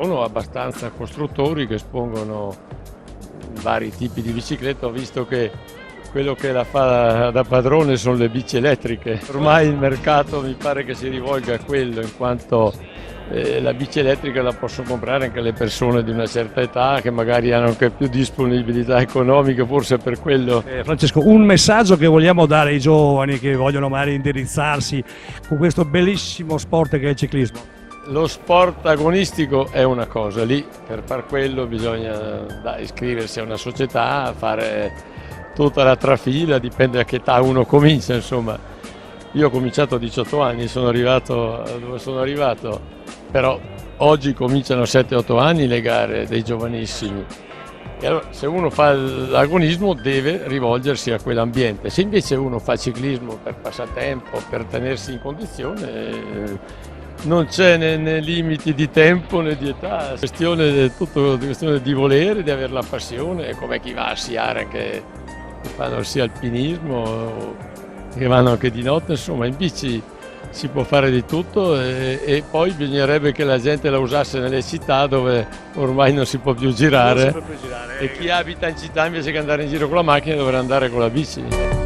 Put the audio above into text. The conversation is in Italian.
sono abbastanza costruttori che espongono vari tipi di biciclette. Ho visto che quello che la fa da padrone sono le bici elettriche. Ormai il mercato mi pare che si rivolga a quello, in quanto la bici elettrica la possono comprare anche le persone di una certa età che magari hanno anche più disponibilità economica, forse per quello. Francesco, un messaggio che vogliamo dare ai giovani che vogliono magari indirizzarsi con questo bellissimo sport che è il ciclismo. Lo sport agonistico è una cosa, lì per far quello bisogna iscriversi a una società, fare tutta la trafila, dipende da che età uno comincia, insomma. Io ho cominciato a 18 anni, sono arrivato dove sono arrivato, però oggi cominciano a 7-8 anni le gare dei giovanissimi. E allora, se uno fa l'agonismo deve rivolgersi a quell'ambiente. Se invece uno fa ciclismo per passatempo, per tenersi in condizione, non c'è né limiti di tempo né di età, è tutto questione di volere, di avere la passione, come chi va a sciare che fanno sia alpinismo, che vanno anche di notte, insomma in bici si può fare di tutto e poi bisognerebbe che la gente la usasse nelle città dove ormai non si può più girare, e chi abita in città invece che andare in giro con la macchina dovrà andare con la bici.